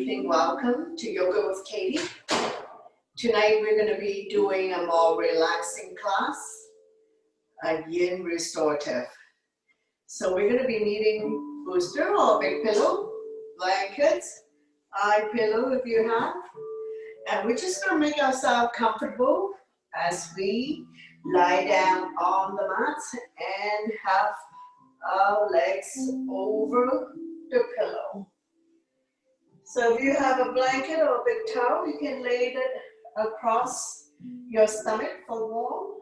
evening. Welcome to Yoga with Katie. Tonight we're going to be doing a more relaxing class, a Yin Restorative. So we're going to be needing booster or big pillow, blankets, eye pillow if you have. And we're just going to make ourselves comfortable as we lie down on the mats and have our legs over the pillow. So if you have a blanket or a big towel, you can lay it across your stomach for warmth.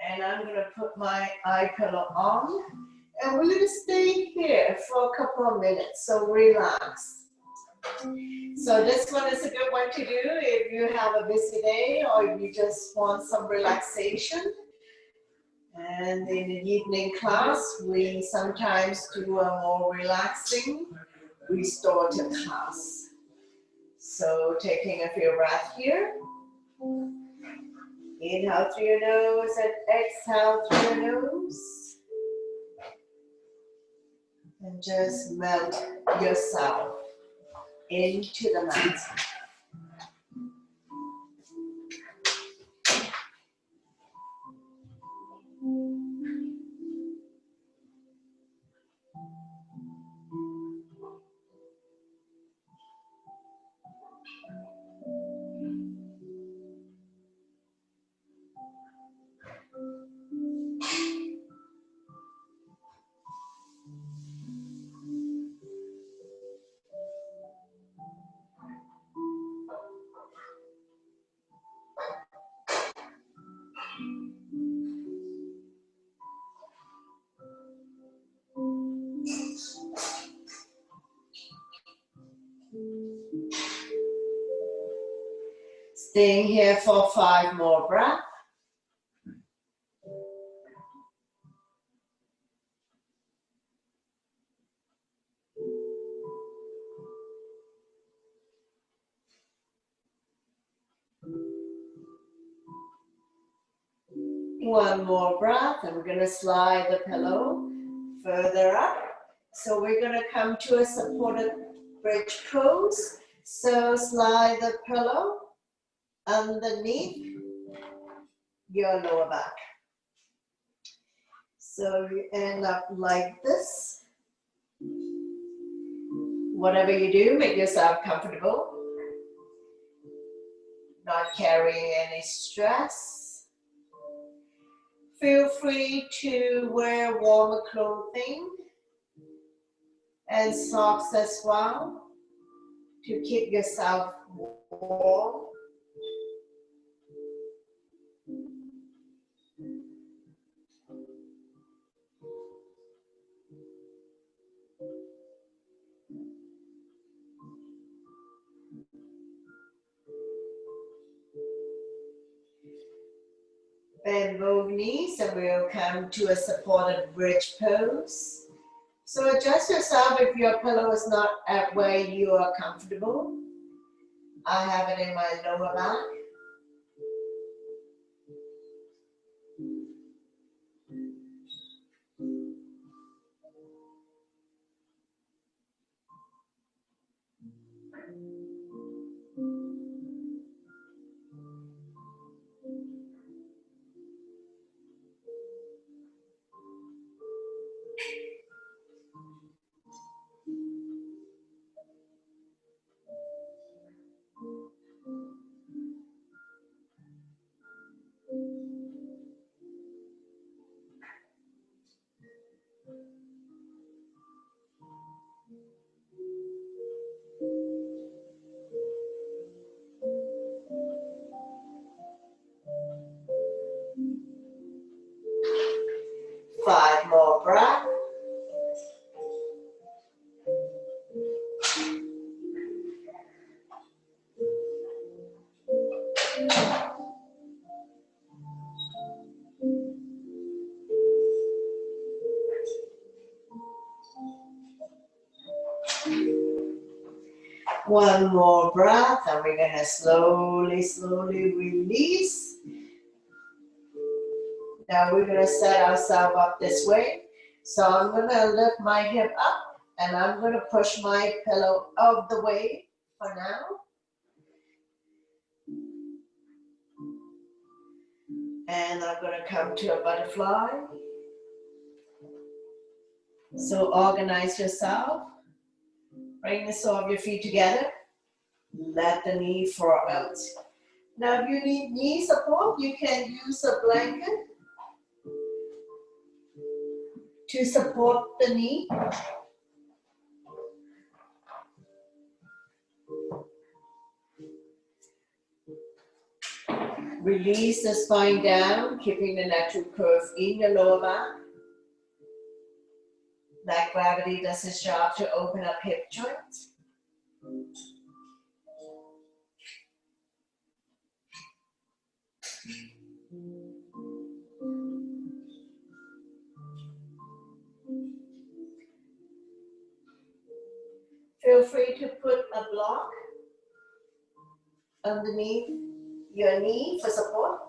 And I'm going to put my eye pillow on. And we're going to stay here for a couple of minutes, so relax. So this one is a good one to do if you have a busy day or if you just want some relaxation. And in the evening class, we sometimes do a more relaxing restorative class. So taking a few breaths here. Inhale through your nose and exhale through your nose. And just melt yourself into the mat. Staying here for 5 more breaths. One more breath, and we're going to slide the pillow further up. So we're going to come to a supported bridge pose. So slide the pillow underneath your lower back. So you end up like this. Whatever you do, make yourself comfortable. Not carrying any stress. Feel free to wear warmer clothing and socks as well to keep yourself warm. Bend both knees and we'll come to a supported bridge pose. So adjust yourself if your pillow is not at where you are comfortable. I have it in my lower back. Five more breaths. One more breath, and we're going to slowly release. Now we're going to set ourselves up this way. So I'm going to lift my hip up, and I'm going to push my pillow out of the way for now. And I'm going to come to a butterfly. So organize yourself. Bring the sole of your feet together. Let the knee fall out. Now if you need knee support, you can use a blanket to support the knee. Release the spine down, keeping the natural curve in your lower back. That gravity does its job to open up hip joints. Feel free to put a block underneath your knee for support.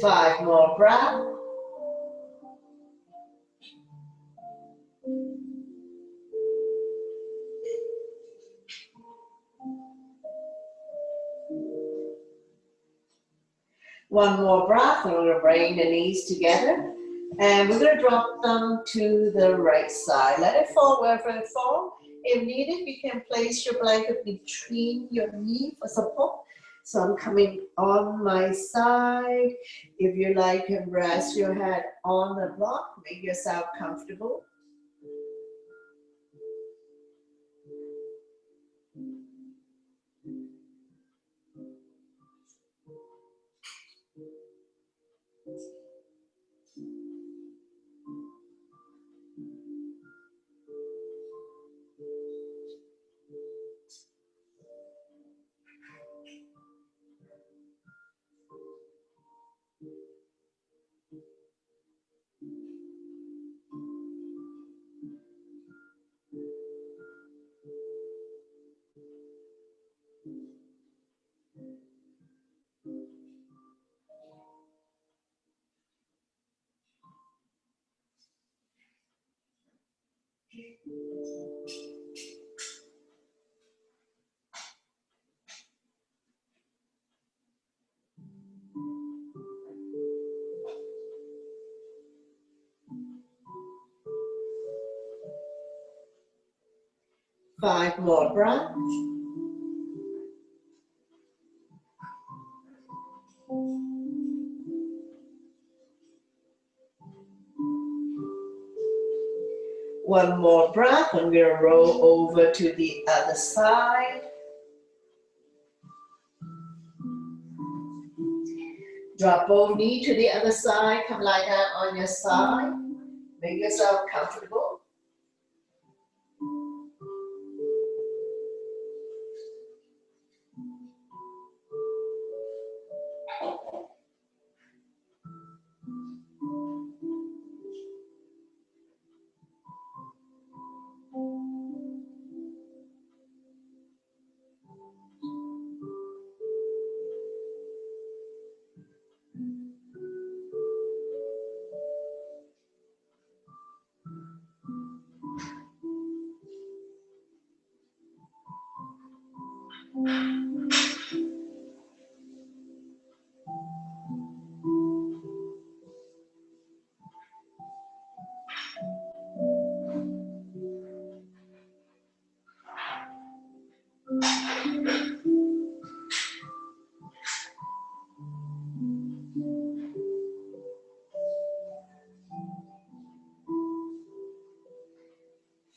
Five more breaths. One more breath, and we're going to bring the knees together. And we're going to drop them to the right side. Let it fall wherever it falls. If needed, you can place your blanket between your knee for support. So I'm coming on my side. If you like, you can rest your head on the block. Make yourself comfortable. Five more breaths. One more breath. I'm going to roll over to the other side. Drop both knee to the other side. Come lie down on your side. Make yourself comfortable.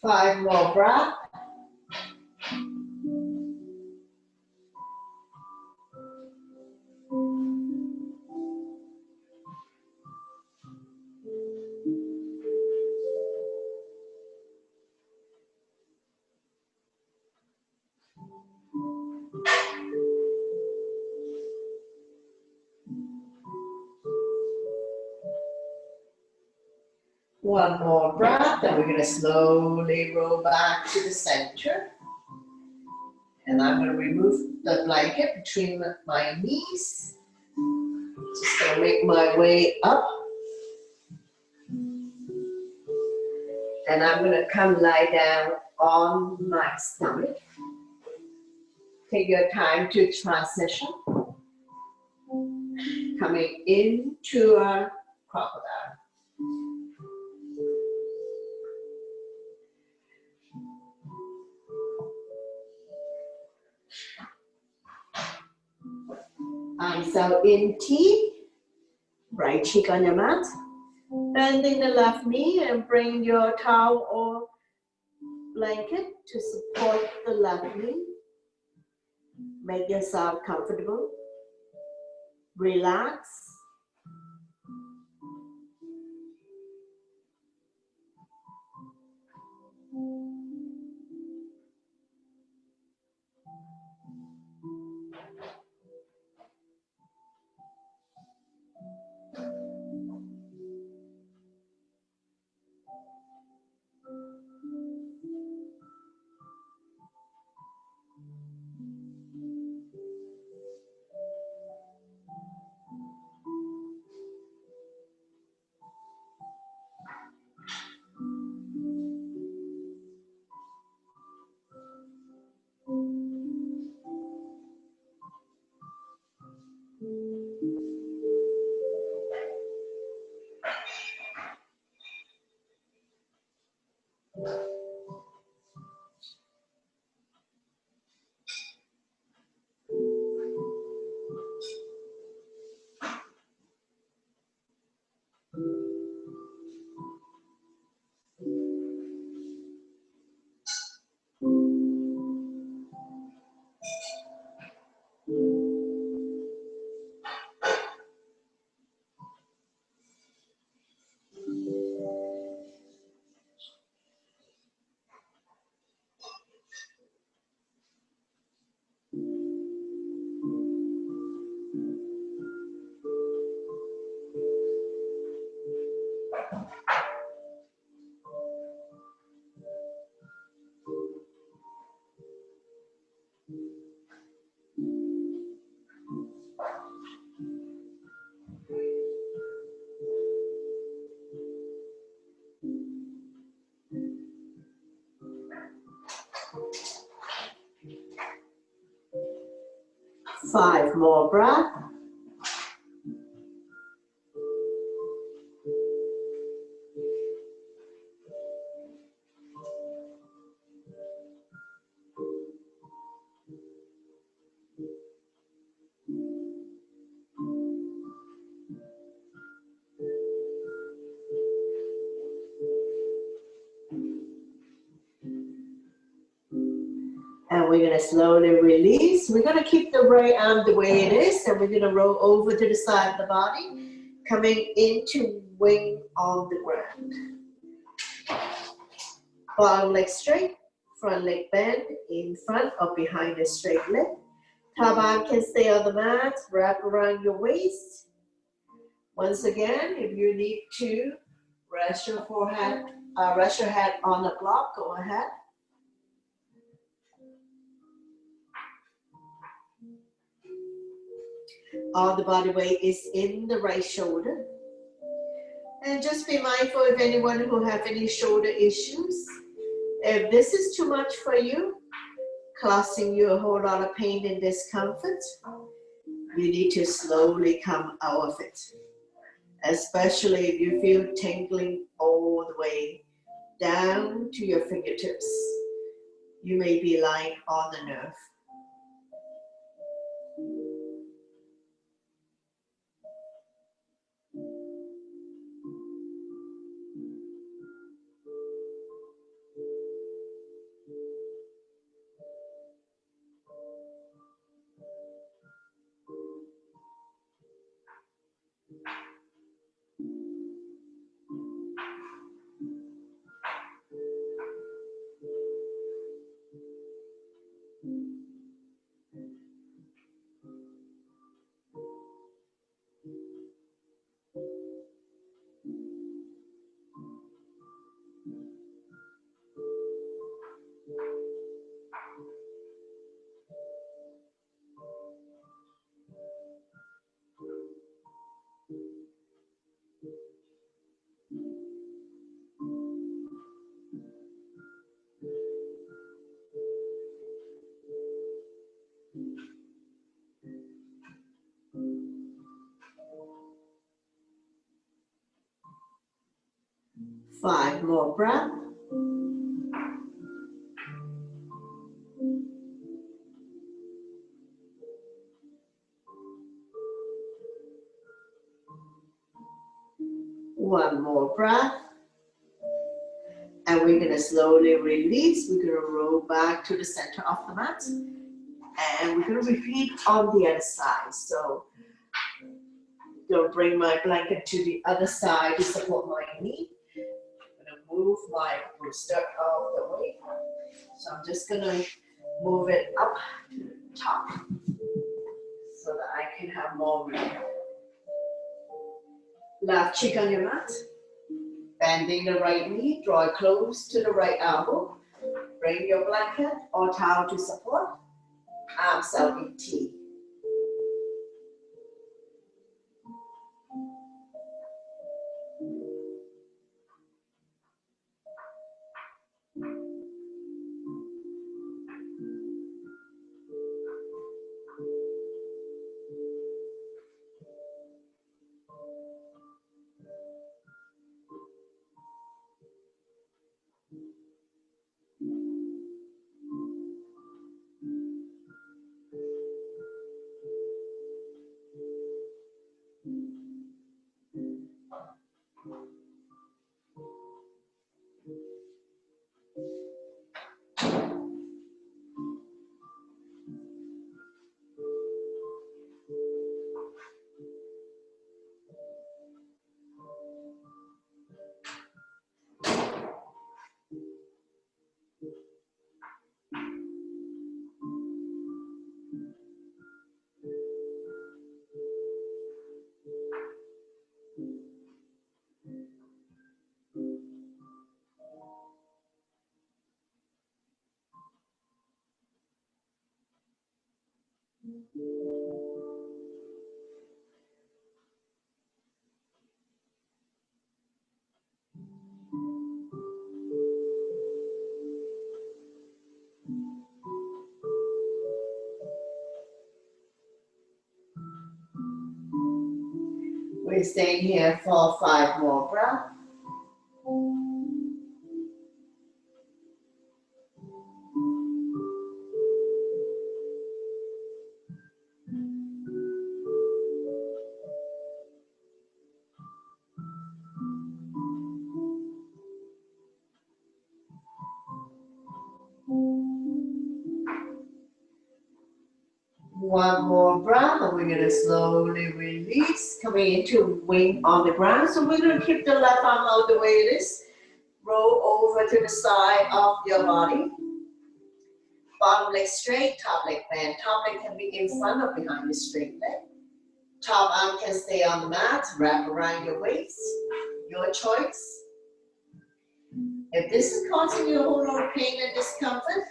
Five more breaths. One more breath, and we're going to slowly roll back to the center. And I'm going to remove the blanket between my knees. Just going to make my way up. And I'm going to come lie down on my stomach. Take your time to transition. Coming into a crocodile. Arms out in T. Right cheek on your mat. Bending the left knee and bring your towel or blanket to support the left knee. Make yourself comfortable. Relax. Five more breaths. And we're going to slowly release. We're going to keep the right arm the way it is, and we're going to roll over to the side of the body, coming into wing on the ground. Bottom leg straight, front leg bend, in front or behind the straight leg. Top arm can stay on the mat, wrap around your waist. Once again, if you need to rest your forehead, rest your head on the block, go ahead. All the body weight is in the right shoulder. And just be mindful of anyone who have any shoulder issues. If this is too much for you, causing you a whole lot of pain and discomfort, you need to slowly come out of it. Especially if you feel tingling all the way down to your fingertips. You may be lying on the nerve. 5 more breaths. One more breath. And we're going to slowly release. We're going to roll back to the center of the mat. And we're going to repeat on the other side. So I'm going to bring my blanket to the other side to support my knee. I'm going to move my booster out of the way. So I'm just going to move it up to the top so that I can have more room. Left cheek on your mat. Bending the right knee, draw it close to the right elbow. Bring your blanket or towel to support. Arms out in T. We're staying here for 5 more breaths. One more breath, and we're going to slowly release, coming into wing on the ground. So we're going to keep the left arm out the way it is. Roll over to the side of your body. Bottom leg straight, top leg bend. Top leg can be in front or behind the straight leg. Top arm can stay on the mat, wrap around your waist. Your choice. If this is causing you a whole lot of pain and discomfort,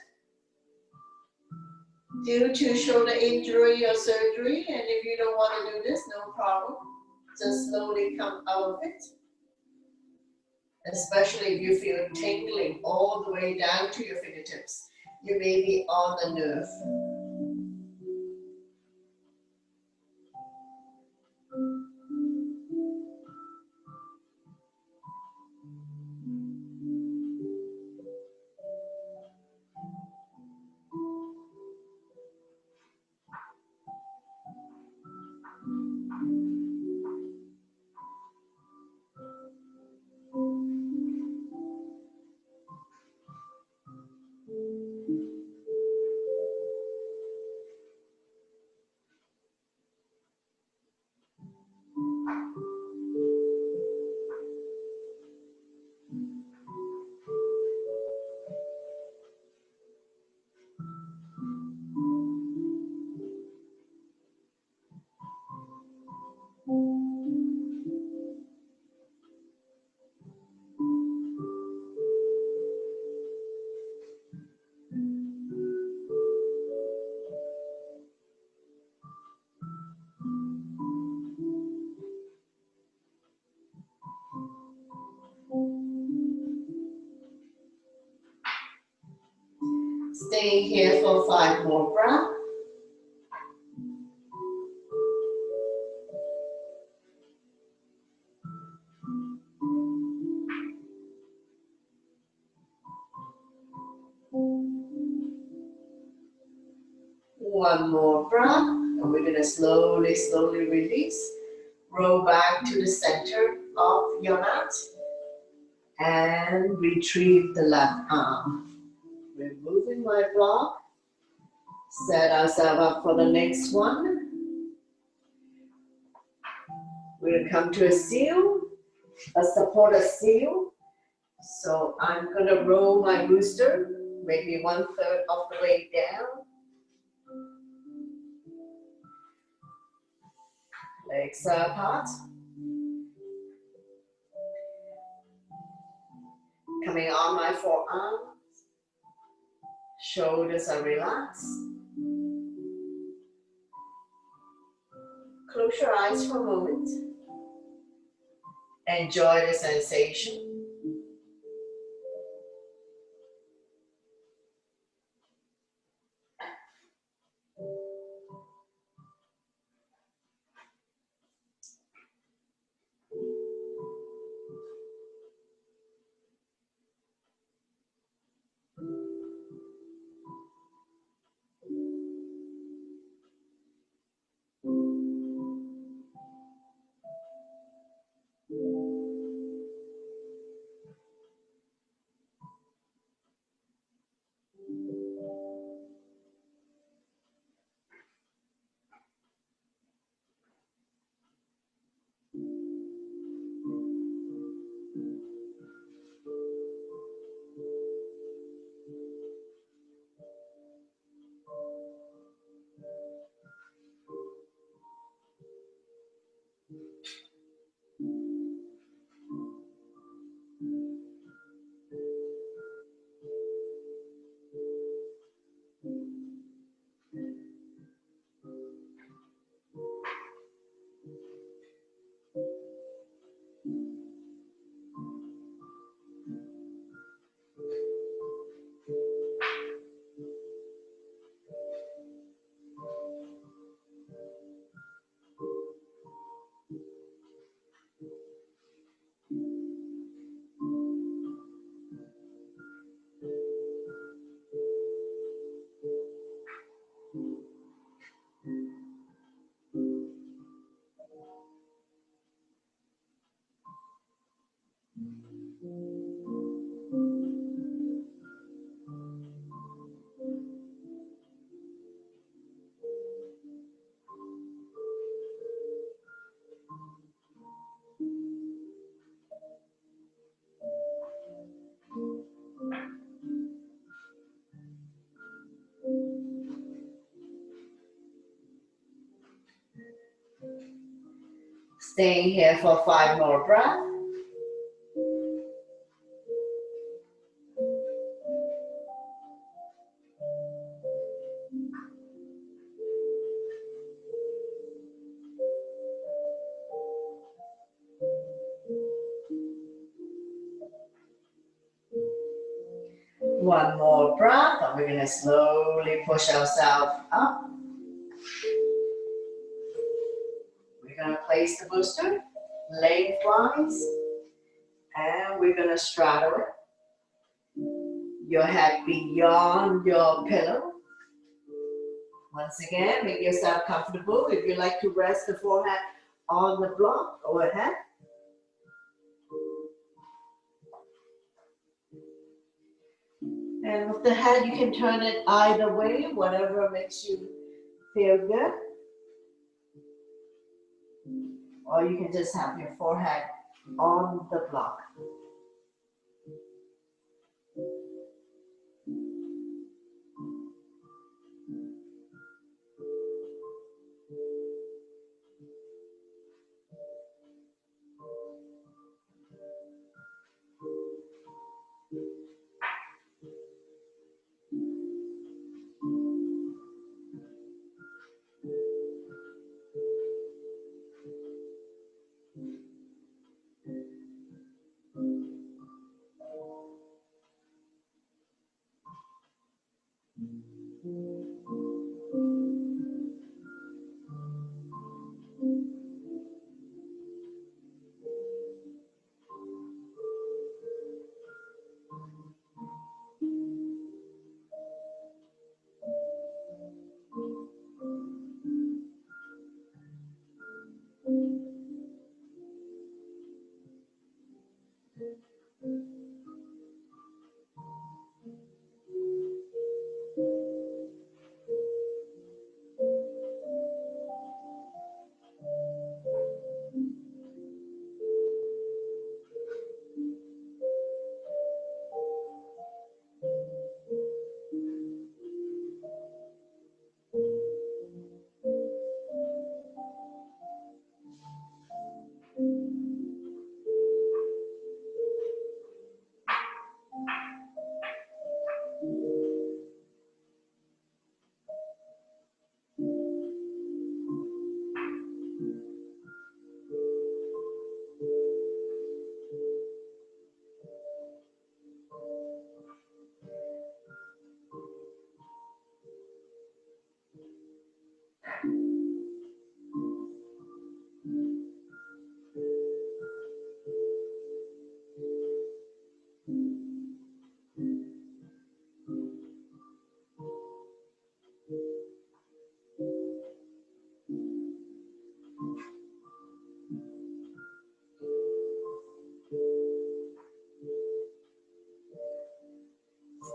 due to shoulder injury or surgery, and if you don't want to do this, no problem. Just slowly come out of it. Especially if you feel tingling all the way down to your fingertips. You may be on the nerve. Staying here for 5 more breaths. One more breath, and we're going to slowly, slowly release. Roll back to the center of your mat and retrieve the left arm. Removing my block. Set ourselves up for the next one. We're going to come to a seal, a supporter seal. So I'm going to roll my booster, maybe 1/3 of the way down. Legs are apart. Coming on my forearms. Shoulders are relaxed. Close your eyes for a moment. Enjoy the sensation. Staying here for 5 more breaths. One more breath, and we're going to slowly push ourselves up. We're going to place the booster lengthwise, and we're going to straddle it. Your head beyond your pillow. Once again, make yourself comfortable. If you like to rest the forehead on the block, go ahead. And with the head, you can turn it either way, whatever makes you feel good. Or you can just have your forehead on the block.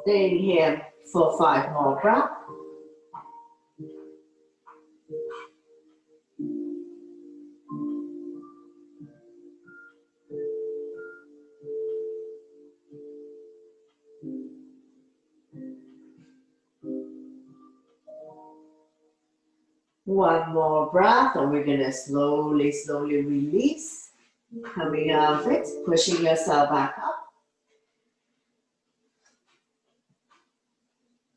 Staying here for 5 more breaths. One more breath, and we're going to slowly, slowly release. Coming out of it, pushing yourself back up.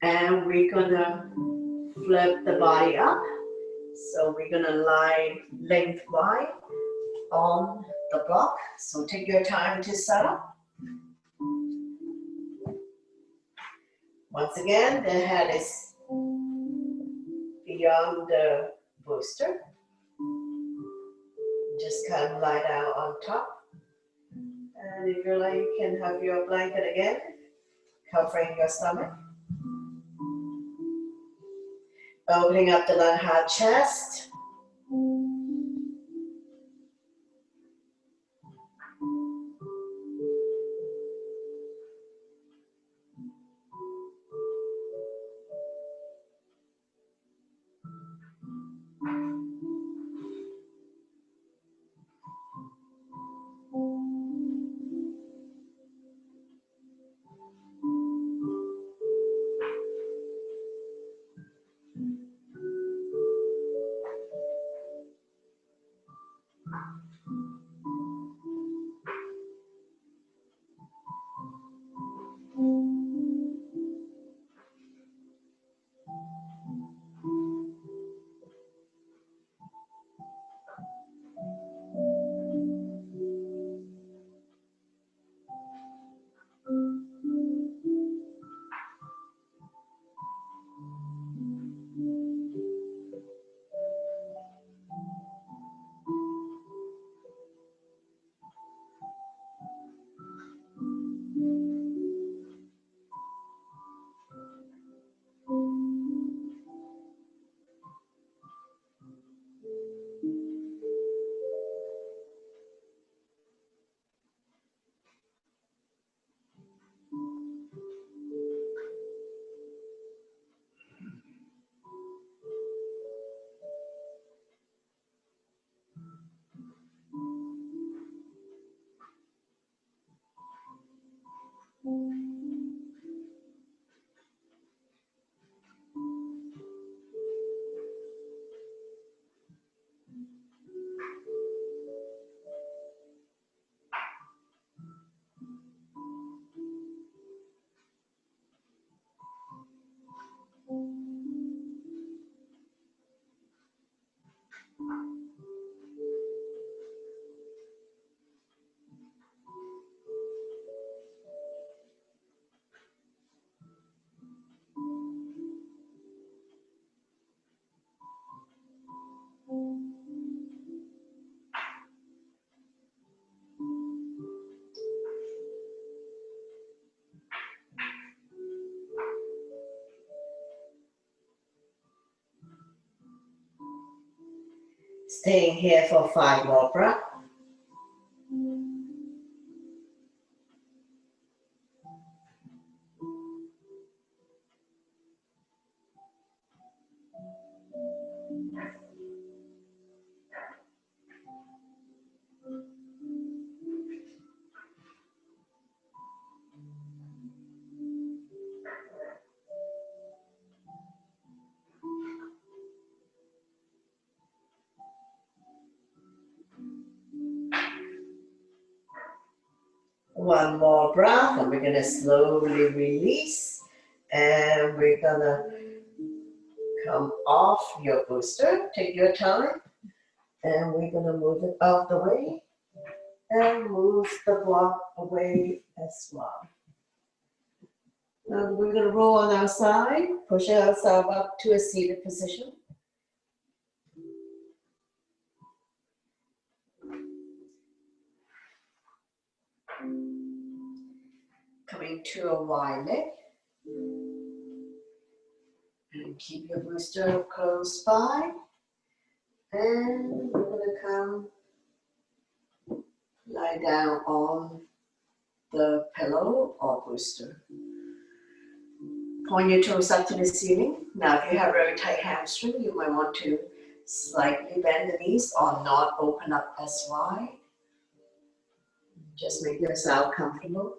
And we're going to flip the body up. So we're going to lie lengthwise on the block. So take your time to set up. Once again, the head is beyond the booster. Just kind of lie down on top. And if you like, you can have your blanket again, covering your stomach. Opening up the long hard chest. Staying here for 5 more breaths. One more breath, and we're going to slowly release. And we're going to come off your booster. Take your time. And we're going to move it out the way. And move the block away as well. And we're going to roll on our side. Push ourselves up to a seated position. Coming to a wide leg. And keep your booster close by. And we're going to come lie down on the pillow or booster. Point your toes up to the ceiling. Now, if you have very tight hamstring, you might want to slightly bend the knees or not open up as wide. Just make yourself comfortable.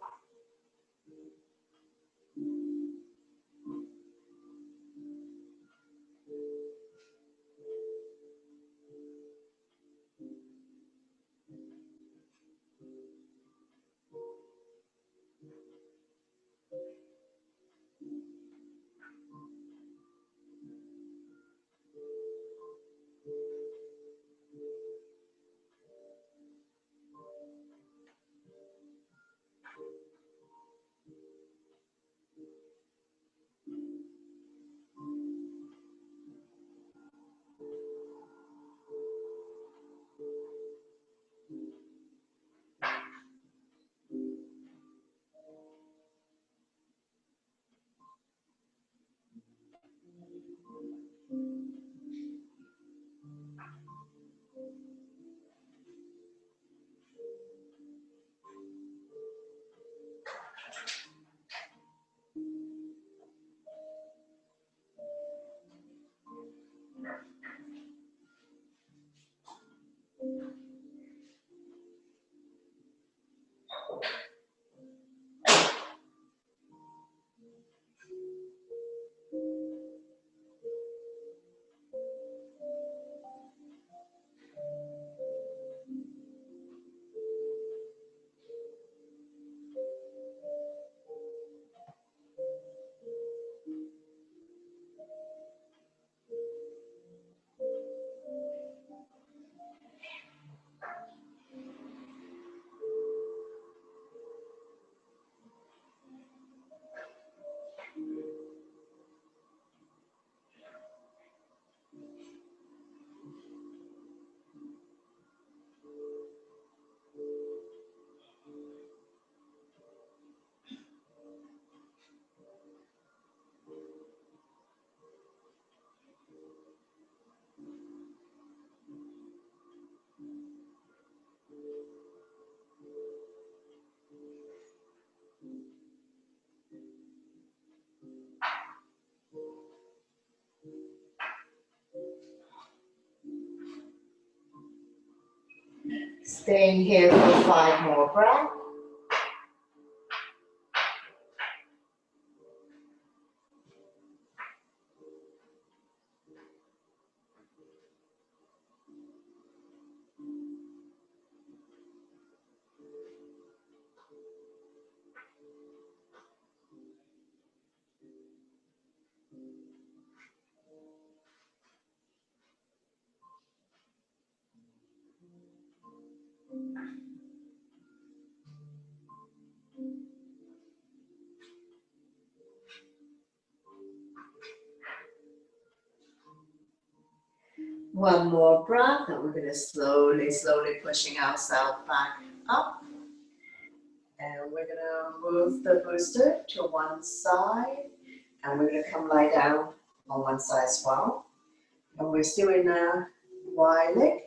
Staying here for 5 more breaths. One more breath, and we're going to slowly pushing ourselves back up. And we're going to move the booster to one side, and we're going to come lie down on one side as well. And we're still in a wide leg.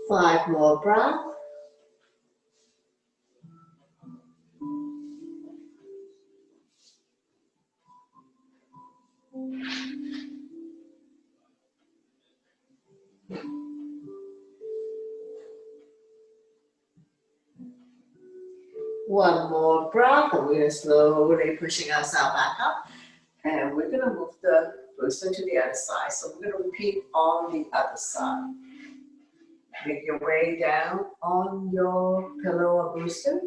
5 more breaths. One more breath, and we're slowly pushing ourselves back up. And we're going to move the booster to the other side. So we're going to repeat on the other side. Make your way down on your pillow or booster.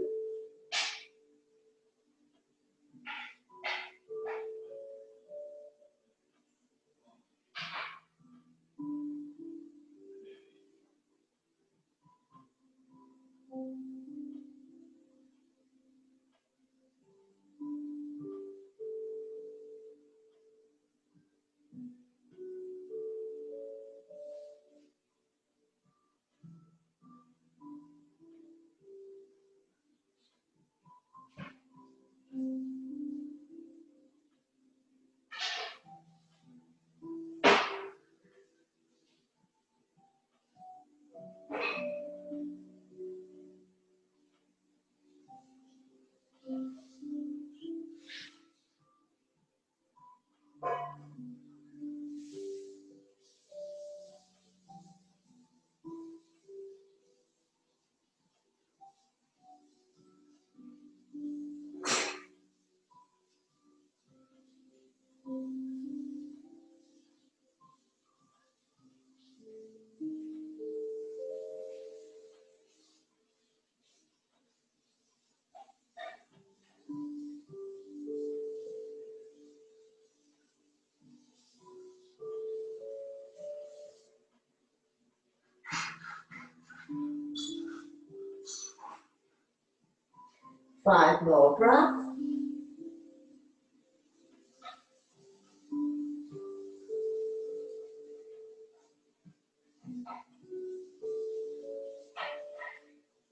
Five more breaths.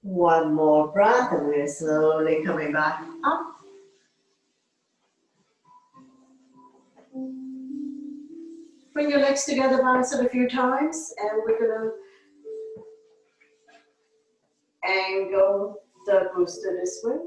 One more breath, and we're slowly coming back up. Bring your legs together, bounce it a few times, and we're going to angle the booster this way.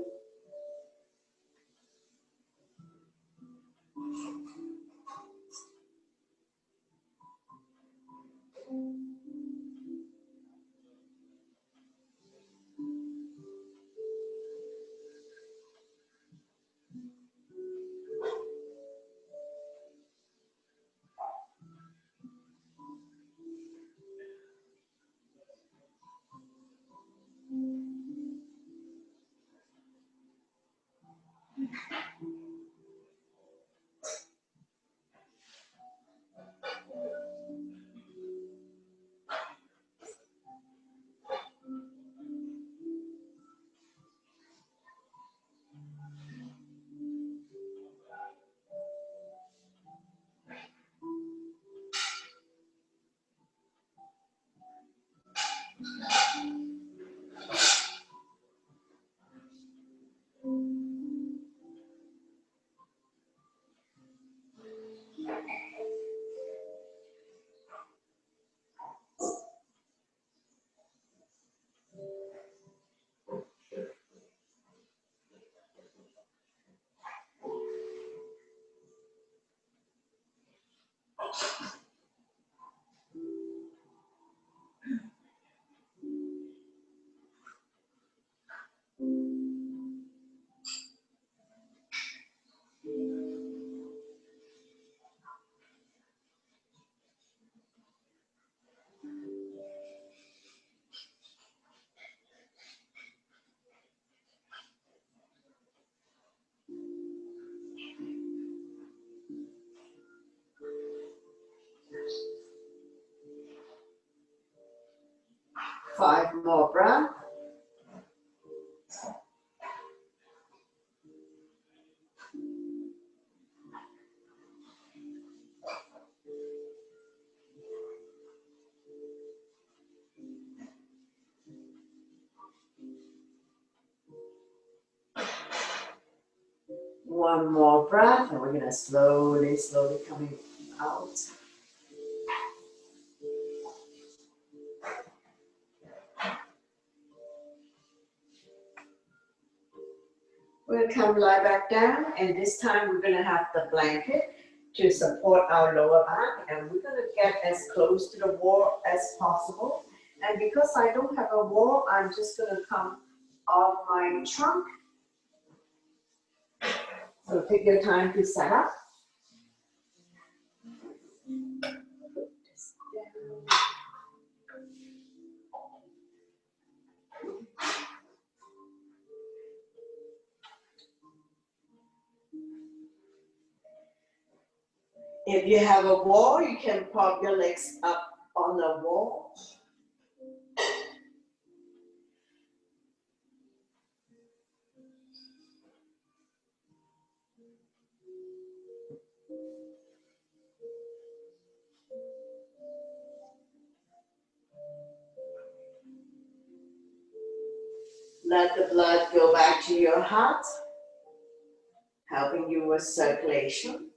Five more breaths. One more breath, and we're gonna slowly, slowly coming out. We're gonna come lie back down, and this time we're gonna have the blanket to support our lower back, and we're gonna get as close to the wall as possible. And because I don't have a wall, I'm just gonna come off my trunk. So take your time to set up. If you have a wall, you can prop your legs up on the wall. Let the blood go back to your heart, helping you with circulation.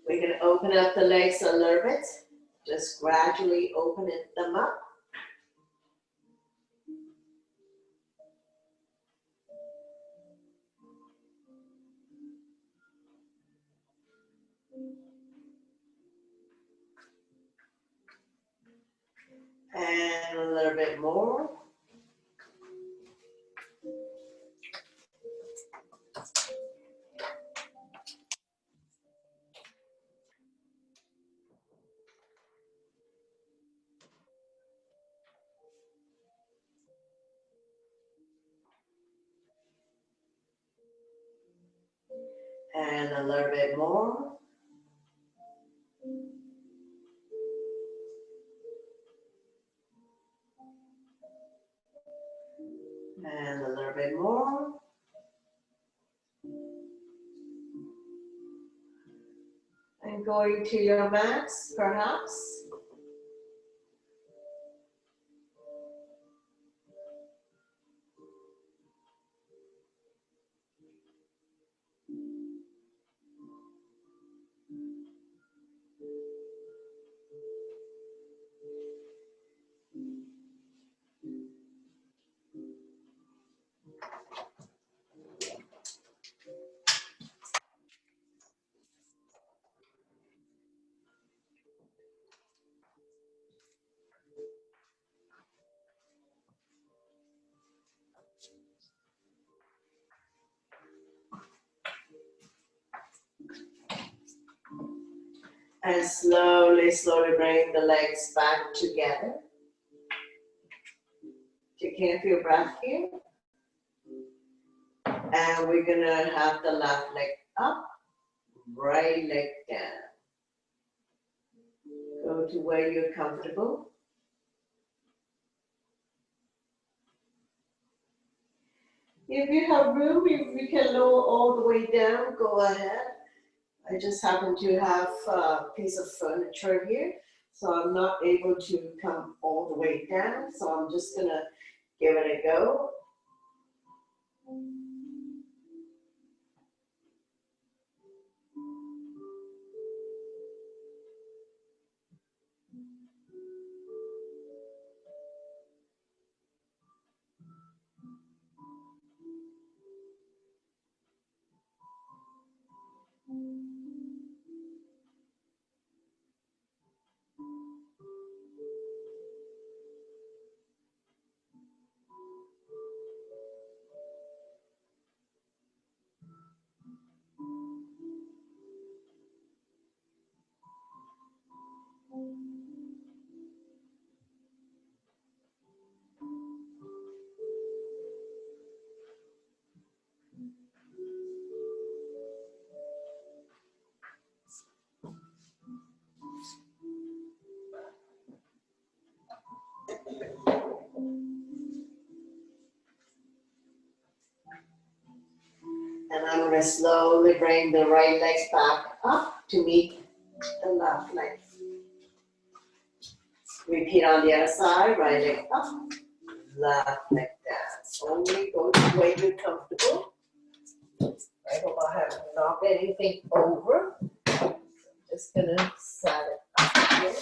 We can open up the legs a little bit, just gradually open them up. And a little bit more. And a little bit more. And a little bit more. And going to your mats, perhaps. And slowly, slowly bring the legs back together. Take care of your breath here. And we're gonna have the left leg up, right leg down. Go to where you're comfortable. If you have room, if you can lower all the way down, go ahead. I just happen to have a piece of furniture here, so I'm not able to come all the way down, so I'm just gonna give it a go. And I'm gonna slowly bring the right leg back up to meet the left leg. Repeat on the other side, right leg up, left leg down. Only go to where you're comfortable. I hope I haven't knocked anything over. Just gonna set it up here.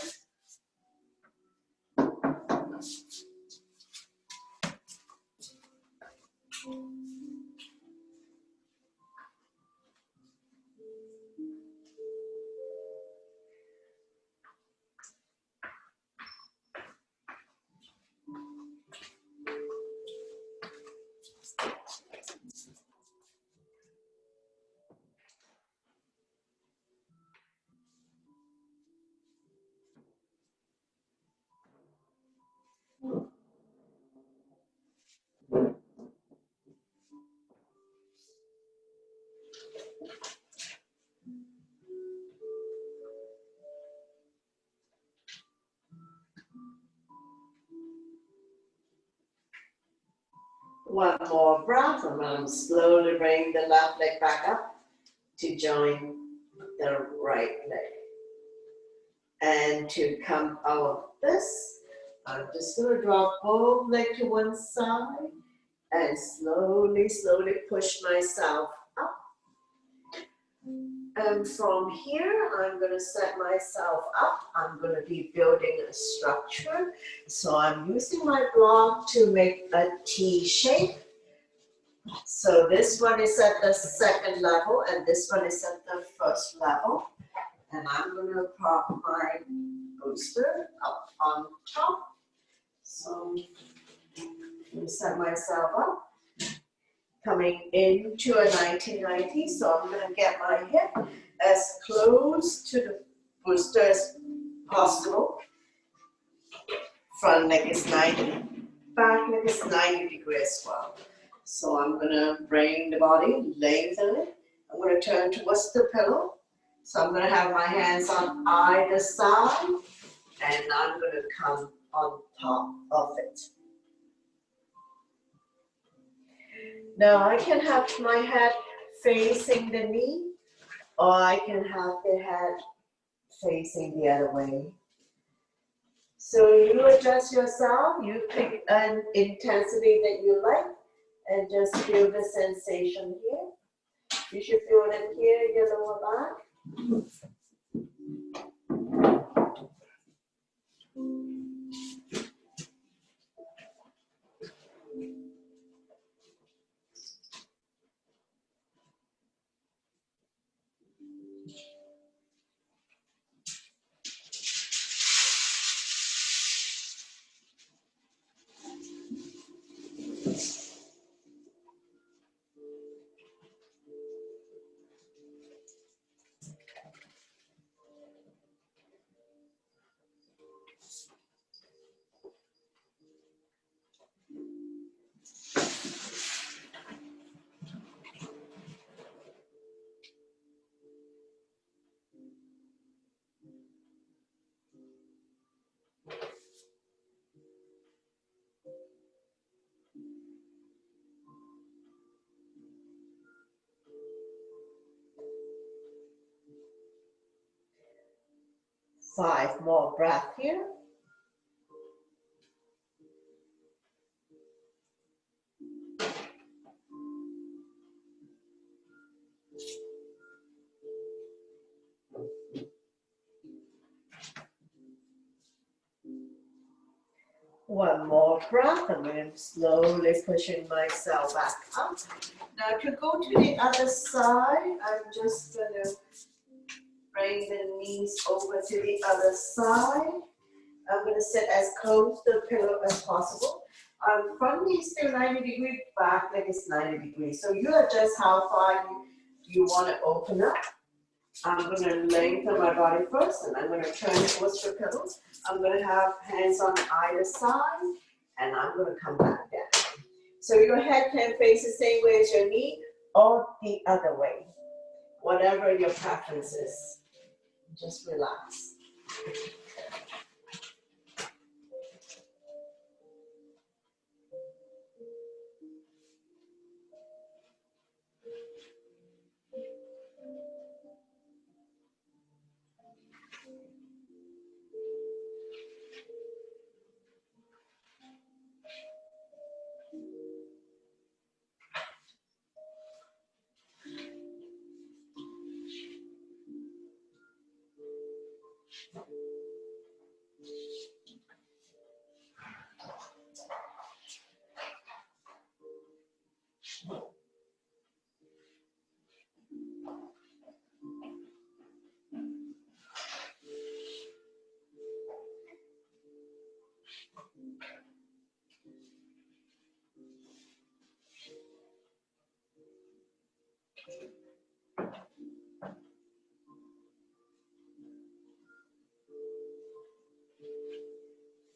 One more breath, and I'm slowly bring the left leg back up to join the right leg. And to come out of this, I'm just going to drop both legs to one side and slowly, slowly push myself up. And from here, I'm going to set myself up. I'm going to be building a structure. So I'm using my block to make a T shape. So this one is at the second level, and this one is at the first level. And I'm going to prop my booster up on top. So I'm going to set myself up. Coming into a 1990, so I'm going to get my hip as close to the booster as possible. Front leg is 90, back leg is 90 degrees as well. So I'm going to bring the body, lengthen it. I'm going to turn towards the pillow. So I'm going to have my hands on either side, and I'm going to come on top of it. Now I can have my head facing the knee, or I can have the head facing the other way. So you adjust yourself, you pick an intensity that you like, and just feel the sensation here. You should feel it here in your lower back. 5 more breaths here. One more breath, and I'm slowly pushing myself back up. Now to go to the other side, I'm just going to bring the knees over to the other side. I'm going to sit as close to the pillow as possible. Front knee is still 90 degrees, back leg is 90 degrees. So you adjust how far you want to open up. I'm going to lengthen my body first, and I'm going to turn towards the pillow. I'm going to have hands on either side, and I'm going to come back down. So your head can face the same way as your knee or the other way, whatever your preference is. Just relax.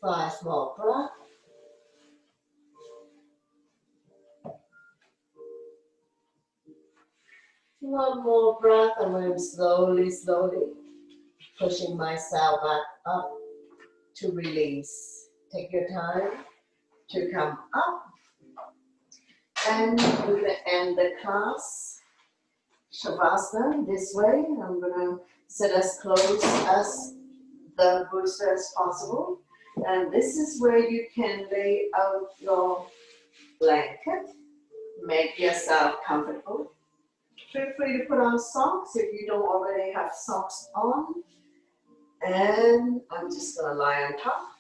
Five more breaths. One more breath, and I'm slowly pushing myself back up to release. Take your time to come up. And we're going to end the class. Shavasana this way. I'm going to sit as close as the booster as possible. And this is where you can lay out your blanket. Make yourself comfortable. Feel free to put on socks if you don't already have socks on. And I'm just going to lie on top.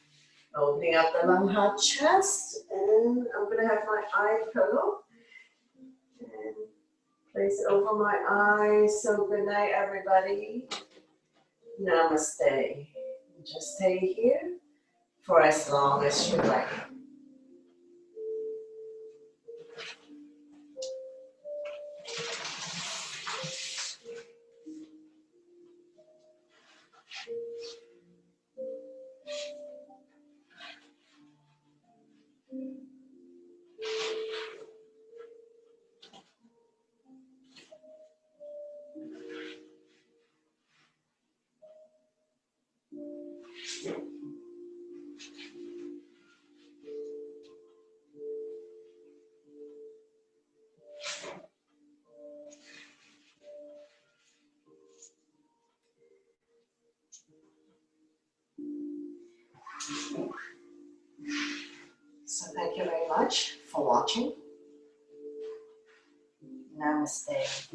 Opening up the long hard chest. And I'm going to have my eye pillow. And place it over my eyes. So good night, everybody. Namaste. Just stay here for as long as you like. So thank you very much for watching. Namaste.